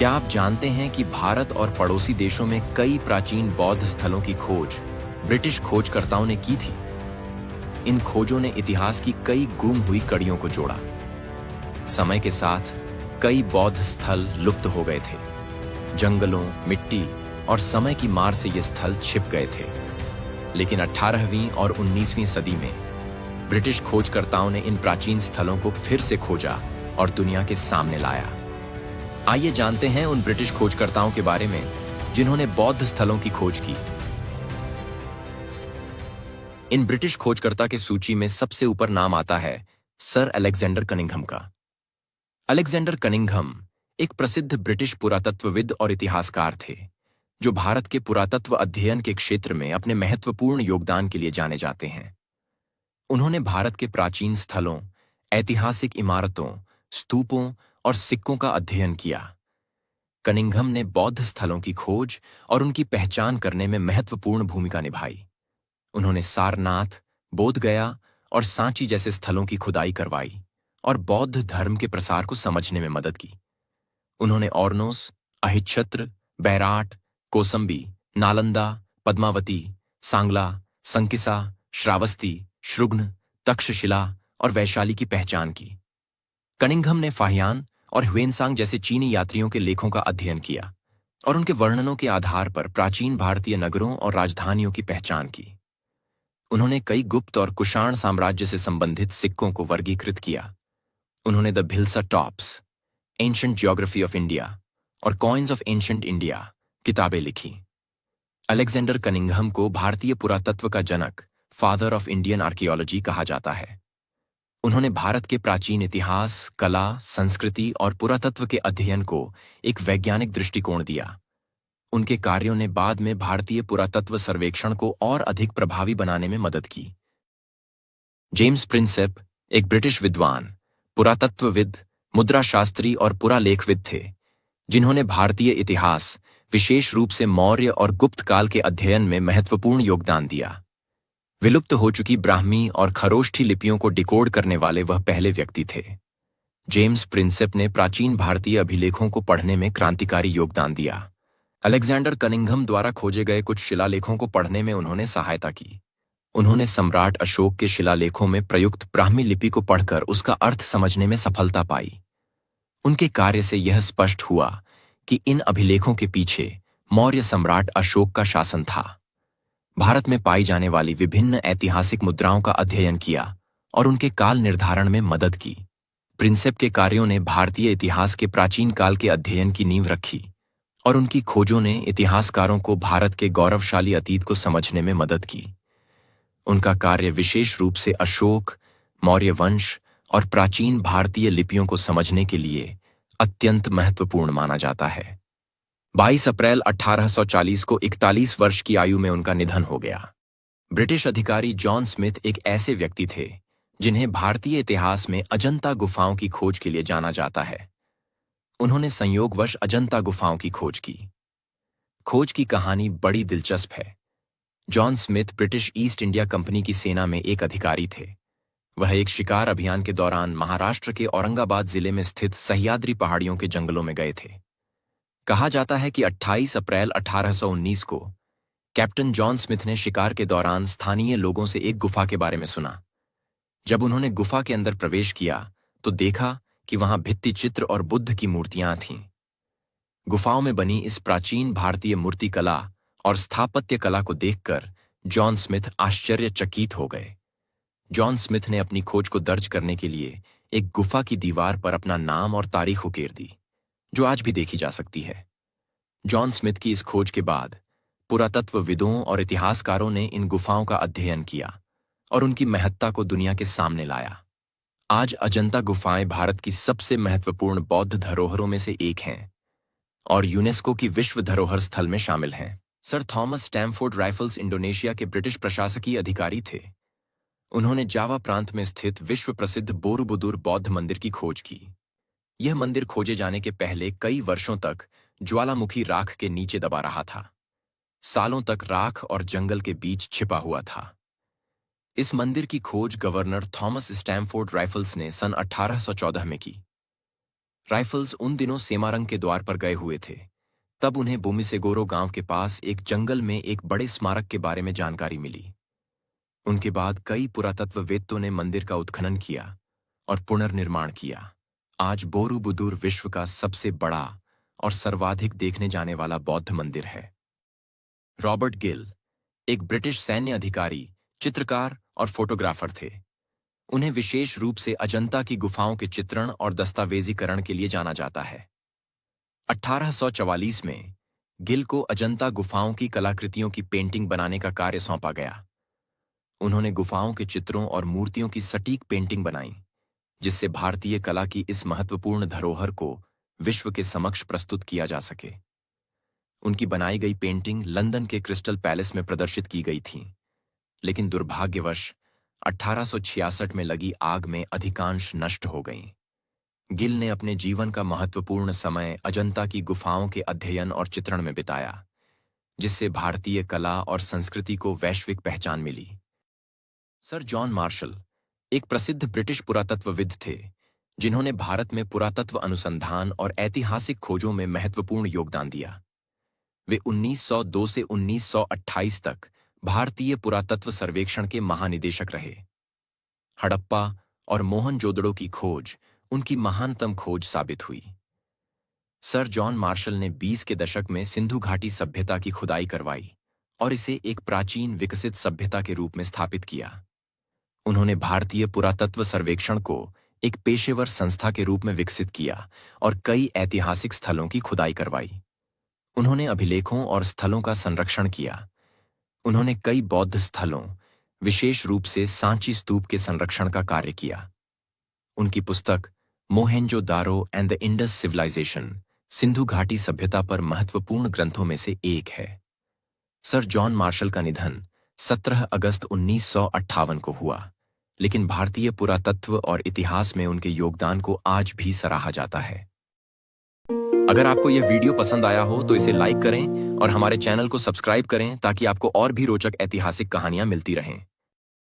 क्या आप जानते हैं कि भारत और पड़ोसी देशों में कई प्राचीन बौद्ध स्थलों की खोज ब्रिटिश खोजकर्ताओं ने की थी? इन खोजों ने इतिहास की कई गुम हुई कड़ियों को जोड़ा। समय के साथ कई बौद्ध स्थल लुप्त हो गए थे। जंगलों, मिट्टी और समय की मार से ये स्थल छिप गए थे। लेकिन 18वीं और 19वीं सदी में ब्रिटिश खोजकर्ताओं ने इन प्राचीन स्थलों को फिर से खोजा और दुनिया के सामने लाया। आइए जानते हैं उन ब्रिटिश खोजकर्ताओं के बारे में जिन्होंने बौद्ध स्थलों की खोज की। इन ब्रिटिश खोजकर्ता की सूची में सबसे ऊपर नाम आता है सर अलेक्जेंडर कनिंघम का। अलेक्जेंडर कनिंघम एक प्रसिद्ध ब्रिटिश पुरातत्वविद और इतिहासकार थे, जो भारत के पुरातत्व अध्ययन के क्षेत्र में अपने महत्वपूर्ण योगदान के लिए जाने जाते हैं। उन्होंने भारत के प्राचीन स्थलों, ऐतिहासिक इमारतों, स्तूपों और सिक्कों का अध्ययन किया। कनिंघम ने बौद्ध स्थलों की खोज और उनकी पहचान करने में महत्वपूर्ण भूमिका निभाई। उन्होंने सारनाथ, बोधगया और सांची जैसे स्थलों की खुदाई करवाई और बौद्ध धर्म के प्रसार को समझने में मदद की। उन्होंने औरनोस, अहिच्छत्र, बैराट, कोसंबी, नालंदा, पद्मावती, सांगला, संकिसा, श्रावस्ती, श्रुघ्न, तक्षशिला और वैशाली की पहचान की। कनिंघम ने फाहियान और ह्वेनसांग जैसे चीनी यात्रियों के लेखों का अध्ययन किया और उनके वर्णनों के आधार पर प्राचीन भारतीय नगरों और राजधानियों की पहचान की। उन्होंने कई गुप्त और कुषाण साम्राज्य से संबंधित सिक्कों को वर्गीकृत किया। उन्होंने the Bhilsa topes, ancient geography of India और कॉइन्स ऑफ एंशिएंट इंडिया किताबें लिखी। अलेक्जेंडर कनिंघम को भारतीय पुरातत्व का जनक, फादर ऑफ इंडियन आर्कियोलॉजी कहा जाता है। उन्होंने भारत के प्राचीन इतिहास, कला, संस्कृति और पुरातत्व के अध्ययन को एक वैज्ञानिक दृष्टिकोण दिया। उनके कार्यों ने बाद में भारतीय पुरातत्व सर्वेक्षण को और अधिक प्रभावी बनाने में मदद की। जेम्स प्रिंसेप एक ब्रिटिश विद्वान, पुरातत्वविद, मुद्राशास्त्री और पुरालेखविद थे, जिन्होंने भारतीय इतिहास, विशेष रूप से मौर्य और गुप्त काल के अध्ययन में महत्वपूर्ण योगदान दिया। विलुप्त हो चुकी ब्राह्मी और खरोष्ठी लिपियों को डिकोड करने वाले वह पहले व्यक्ति थे। जेम्स प्रिंसेप ने प्राचीन भारतीय अभिलेखों को पढ़ने में क्रांतिकारी योगदान दिया। अलेक्जेंडर कनिंघम द्वारा खोजे गए कुछ शिलालेखों को पढ़ने में उन्होंने सहायता की। उन्होंने सम्राट अशोक के शिलालेखों में प्रयुक्त ब्राह्मी लिपि को पढ़कर उसका अर्थ समझने में सफलता पाई। उनके कार्य से यह स्पष्ट हुआ कि इन अभिलेखों के पीछे मौर्य सम्राट अशोक का शासन था। भारत में पाई जाने वाली विभिन्न ऐतिहासिक मुद्राओं का अध्ययन किया और उनके काल निर्धारण में मदद की। प्रिंसेप के कार्यों ने भारतीय इतिहास के प्राचीन काल के अध्ययन की नींव रखी और उनकी खोजों ने इतिहासकारों को भारत के गौरवशाली अतीत को समझने में मदद की। उनका कार्य विशेष रूप से अशोक, मौर्य वंश और प्राचीन भारतीय लिपियों को समझने के लिए अत्यंत महत्वपूर्ण माना जाता है। 22 अप्रैल 1840 को 41 वर्ष की आयु में उनका निधन हो गया। ब्रिटिश अधिकारी जॉन स्मिथ एक ऐसे व्यक्ति थे जिन्हें भारतीय इतिहास में अजंता गुफाओं की खोज के लिए जाना जाता है। उन्होंने संयोगवश अजंता गुफाओं की खोज की। खोज की कहानी बड़ी दिलचस्प है। John Smith British east India company की सेना में एक अधिकारी थे। वह एक शिकार अभियान के दौरान महाराष्ट्र के औरंगाबाद जिले में स्थित सह्याद्री पहाड़ियों के जंगलों में गए थे। कहा जाता है कि 28 अप्रैल 1819 को कैप्टन जॉन स्मिथ ने शिकार के दौरान स्थानीय लोगों से एक गुफा के बारे में सुना। जब उन्होंने गुफा के अंदर प्रवेश किया तो देखा कि वहां भित्ति चित्र और बुद्ध की मूर्तियां थीं। गुफाओं में बनी इस प्राचीन भारतीय मूर्तिकला और स्थापत्य कला को देखकर जॉन स्मिथ आश्चर्यचकित हो गए। जॉन स्मिथ ने अपनी खोज को दर्ज करने के लिए एक गुफा की दीवार पर अपना नाम और तारीख उकेर दी, जो आज भी देखी जा सकती है। जॉन स्मिथ की इस खोज के बाद पुरातत्वविदों और इतिहासकारों ने इन गुफाओं का अध्ययन किया और उनकी महत्ता को दुनिया के सामने लाया। आज अजंता गुफाएं भारत की सबसे महत्वपूर्ण बौद्ध धरोहरों में से एक हैं और यूनेस्को की विश्व धरोहर स्थल में शामिल हैं। Sir Thomas Stamford rifles Indonesia के ब्रिटिश प्रशासकीय अधिकारी थे। उन्होंने जावा प्रांत में स्थित विश्व प्रसिद्ध बोरोबुदुर बौद्ध मंदिर की खोज की। यह मंदिर खोजे जाने के पहले कई वर्षों तक ज्वालामुखी राख के नीचे दबा रहा था। सालों तक राख और जंगल के बीच छिपा हुआ था। इस मंदिर की खोज गवर्नर थॉमस स्टैमफोर्ड राइफल्स ने सन 1814 में की। राइफल्स उन दिनों सेमारंग के द्वार पर गए हुए थे। तब उन्हें बोमिसेगोरो गांव के पास एक जंगल में एक बड़े स्मारक के बारे में जानकारी मिली। उनके बाद कई पुरातत्ववेत्तों ने मंदिर का उत्खनन किया और पुनर्निर्माण किया। आज बोरोबुदुर विश्व का सबसे बड़ा और सर्वाधिक देखने जाने वाला बौद्ध मंदिर है। रॉबर्ट गिल एक ब्रिटिश सैन्य अधिकारी, चित्रकार और फोटोग्राफर थे। उन्हें विशेष रूप से अजंता की गुफाओं के चित्रण और दस्तावेजीकरण के लिए जाना जाता है। 1844 में गिल को अजंता गुफाओं की कलाकृतियों की पेंटिंग बनाने का कार्य सौंपा गया। उन्होंने गुफाओं के चित्रों और मूर्तियों की सटीक पेंटिंग बनाई, जिससे भारतीय कला की इस महत्वपूर्ण धरोहर को विश्व के समक्ष प्रस्तुत किया जा सके। उनकी बनाई गई पेंटिंग लंदन के क्रिस्टल पैलेस में प्रदर्शित की गई थी, लेकिन दुर्भाग्यवश 1866 में लगी आग में अधिकांश नष्ट हो गईं। गिल ने अपने जीवन का महत्वपूर्ण समय अजंता की गुफाओं के अध्ययन और चित्रण में बिताया, जिससे भारतीय कला और संस्कृति को वैश्विक पहचान मिली। सर जॉन मार्शल एक प्रसिद्ध ब्रिटिश पुरातत्वविद थे, जिन्होंने भारत में पुरातत्व अनुसंधान और ऐतिहासिक खोजों में महत्वपूर्ण योगदान दिया। वे 1902 से 1928 तक भारतीय पुरातत्व सर्वेक्षण के महानिदेशक रहे। हड़प्पा और मोहनजोदड़ो की खोज उनकी महानतम खोज साबित हुई। सर जॉन मार्शल ने 20 के दशक में सिंधु घाटी सभ्यता की खुदाई करवाई और इसे एक प्राचीन विकसित सभ्यता के रूप में स्थापित किया। उन्होंने भारतीय पुरातत्व सर्वेक्षण को एक पेशेवर संस्था के रूप में विकसित किया और कई ऐतिहासिक स्थलों की खुदाई करवाई। उन्होंने अभिलेखों और स्थलों का संरक्षण किया। उन्होंने कई बौद्ध स्थलों, विशेष रूप से सांची स्तूप के संरक्षण का कार्य किया। उनकी पुस्तक Mohenjodaro and the Indus civilisation Sindhu घाटी सभ्यता पर महत्वपूर्ण ग्रंथों में से एक है। सर जॉन मार्शल का निधन 17 अगस्त 1958 को हुआ, लेकिन भारतीय पुरातत्व और इतिहास में उनके योगदान को आज भी सराहा जाता है। अगर आपको यह वीडियो पसंद आया हो तो इसे लाइक करें और हमारे चैनल को सब्सक्राइब करें ताकि आपको और भी रोचक ऐतिहासिक कहानियां मिलती रहें।